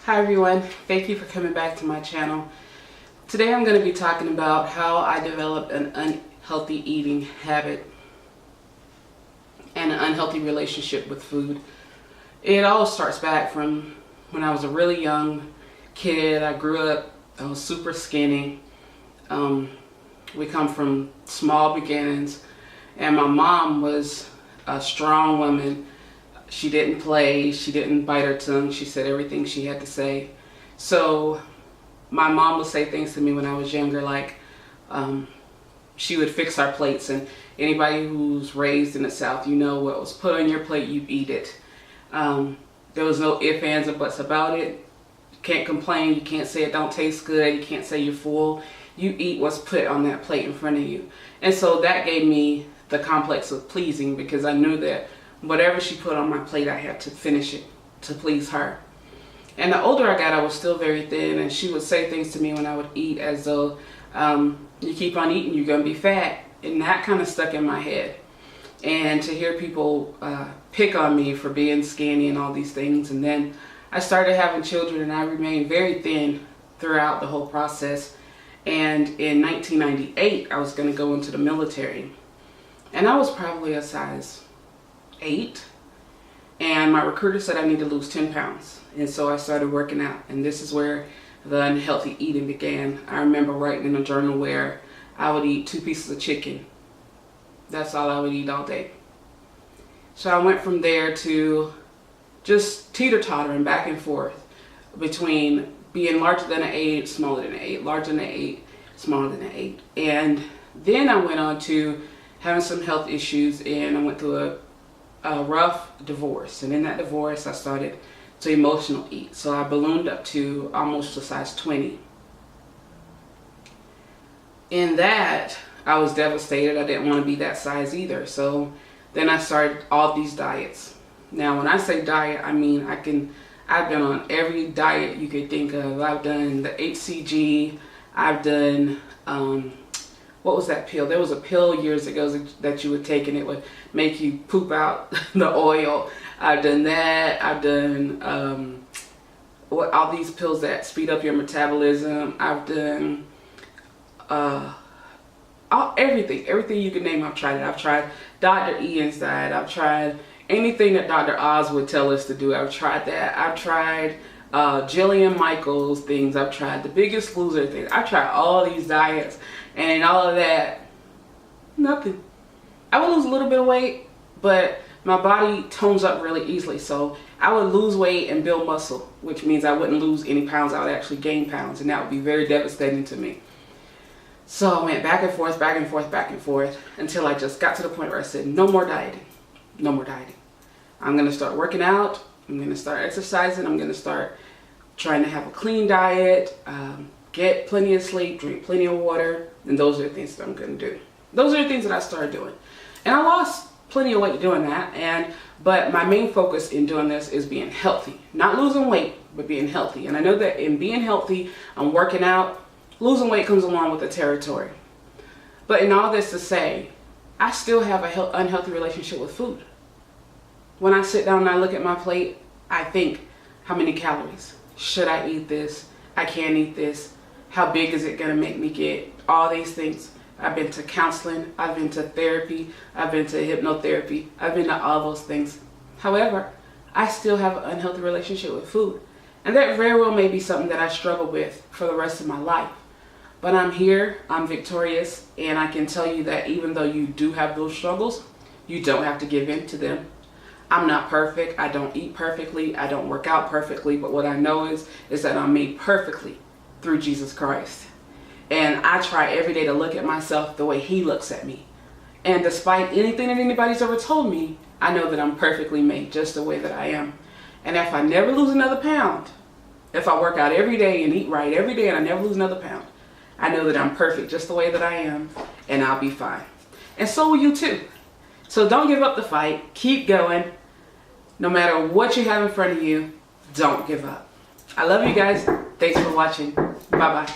Hi everyone, thank you for coming back to my channel. Today I'm going to be talking about how I developed an unhealthy eating habit and an unhealthy relationship with food. It all starts back from when I was a really young kid. I grew up, I was super skinny. We come from small beginnings, and my mom was a strong woman. She didn't play, she didn't bite her tongue, she said everything she had to say. So my mom would say things to me when I was younger, like she would fix our plates, and anybody who's raised in the South, you know what was put on your plate, you eat it. There was no ifs, ands, or buts about it. You can't complain, you can't say it don't taste good, you can't say you're full. You eat what's put on that plate in front of you. And so that gave me the complex of pleasing, because I knew that whatever she put on my plate, I had to finish it to please her. And the older I got, I was still very thin, and she would say things to me when I would eat as though, you keep on eating, you're going to be fat. And that kind of stuck in my head. And to hear people pick on me for being skinny and all these things. And then I started having children, and I remained very thin throughout the whole process. And in 1998, I was going to go into the military. And I was probably a size 8. And my recruiter said I need to lose 10 pounds. And so I started working out. And this is where the unhealthy eating began. I remember writing in a journal where I would eat 2 pieces of chicken. That's all I would eat all day. So I went from there to just teeter-tottering back and forth between being larger than an 8, smaller than an 8, larger than an 8, smaller than an 8. And then I went on to having some health issues, and I went through a rough divorce. And in that divorce, I started to emotional eat. So I ballooned up to almost a size 20. In that, I was devastated. I didn't want to be that size either. So then I started all these diets. Now, when I say diet, I mean I've been on every diet you could think of. I've done the HCG. I've done, what was that pill? There was a pill years ago that you would take, and it would make you poop out the oil. I've done that. I've done all these pills that speed up your metabolism. I've done everything you can name. I've tried it. I've tried Dr. Ian's diet. I've tried anything that Dr. Oz would tell us to do. I've tried that. I've tried Jillian Michaels things. I've tried the Biggest Loser things. I've tried all these diets, and all of that, nothing. I would lose a little bit of weight, but my body tones up really easily. So I would lose weight and build muscle, which means I wouldn't lose any pounds. I would actually gain pounds, and that would be very devastating to me. So I went back and forth, back and forth, back and forth, until I just got to the point where I said, no more dieting. No more dieting. I'm going to start working out. I'm going to start exercising. I'm going to start trying to have a clean diet, get plenty of sleep, drink plenty of water. And those are the things that I'm going to do. Those are the things that I started doing. And I lost plenty of weight doing that. But my main focus in doing this is being healthy. Not losing weight, but being healthy. And I know that in being healthy, I'm working out. Losing weight comes along with the territory. But in all this to say, I still have an unhealthy relationship with food. When I sit down and I look at my plate, I think, how many calories? Should I eat this? I can't eat this. How big is it going to make me get? All these things. I've been to counseling. I've been to therapy. I've been to hypnotherapy. I've been to all those things. However, I still have an unhealthy relationship with food. And that very well may be something that I struggle with for the rest of my life. But I'm here, I'm victorious, and I can tell you that even though you do have those struggles, you don't have to give in to them. I'm not perfect. I don't eat perfectly. I don't work out perfectly. But what I know is that I'm made perfectly through Jesus Christ. And I try every day to look at myself the way He looks at me. And despite anything that anybody's ever told me, I know that I'm perfectly made just the way that I am. And if I never lose another pound, if I work out every day and eat right every day and I never lose another pound, I know that I'm perfect just the way that I am, and I'll be fine. And so will you too. So don't give up the fight. Keep going. No matter what you have in front of you, don't give up. I love you guys. Thanks for watching. Bye-bye.